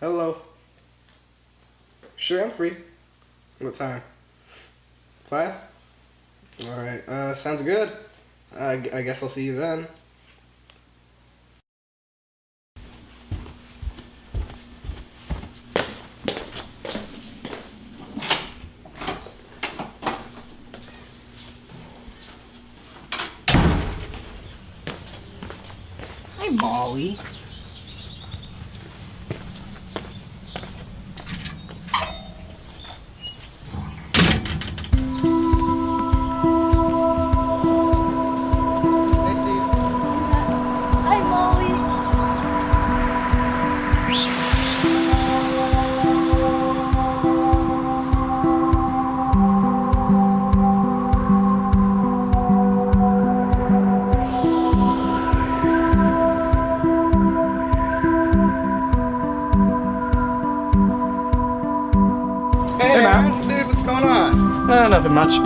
Hello. Sure, I'm free. What time? 5? Alright, sounds good. I guess I'll see you then. Hi, Molly. Hey, Steve. Hi, Molly. Hey, man. Dude, what's going on? Nothing much. You?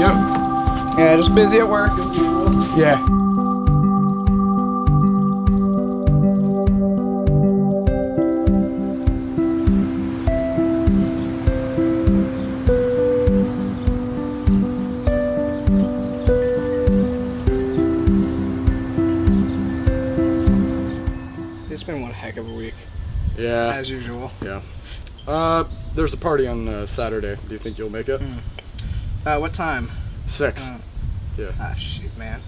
Yeah, just busy at work as usual. Yeah. It's been one heck of a week, Yeah. as usual. Yeah. There's a party on Saturday. Do you think you'll make it? What time? 6. Yeah. Ah, shoot, man.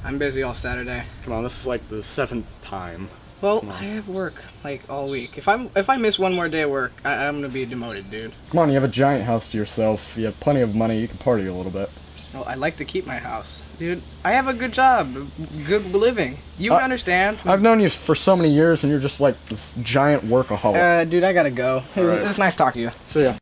I'm busy all Saturday. Come on, this is like the 7th time. Well, I have work, like, all week. If I miss one more day of work, I'm gonna be demoted, dude. Come on, you have a giant house to yourself. You have plenty of money. You can party a little bit. Well, I like to keep my house. Dude, I have a good job, good living. You understand? I've known you for so many years, and you're just like this giant workaholic. Dude, I gotta go. Hey, Alright. It's nice talking to you. See ya.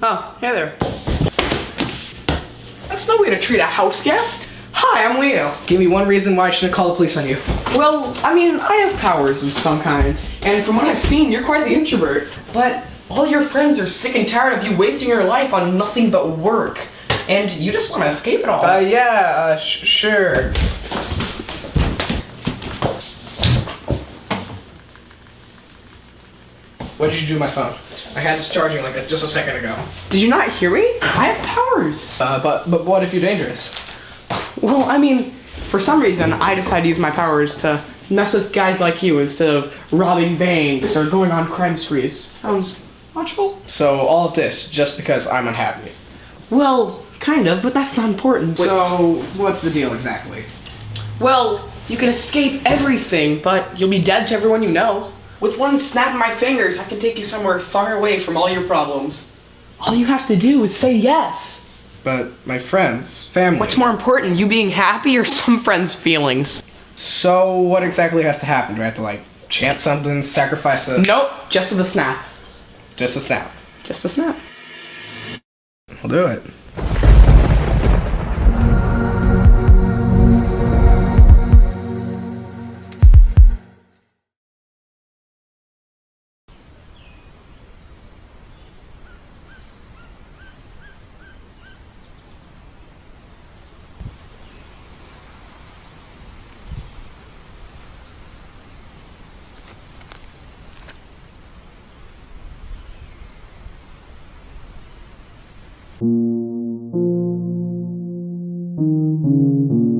Oh, hey there. That's no way to treat a house guest. Hi, I'm Leo. Give me one reason why I shouldn't call the police on you. Well, I mean, I have powers of some kind, and from what I've seen, you're quite the introvert. But all your friends are sick and tired of you wasting your life on nothing but work, and you just want to escape it all. Yeah, sure. What did you do to my phone? I had this charging like just a second ago. Did you not hear me? I have powers. But what if you're dangerous? Well, I mean, for some reason, I decided to use my powers to mess with guys like you instead of robbing banks or going on crime sprees. Sounds logical? So all of this just because I'm unhappy. Well, kind of, but that's not important. So what's the deal exactly? Well, you can escape everything, but you'll be dead to everyone you know. With one snap of my fingers, I can take you somewhere far away from all your problems. All you have to do is say yes. But my friends, family. What's more important, you being happy or some friends' feelings? So what exactly has to happen? Do I have to like chant something, sacrifice a... Nope, just with a snap. Just a snap. Just a snap. I'll do it. Thank you.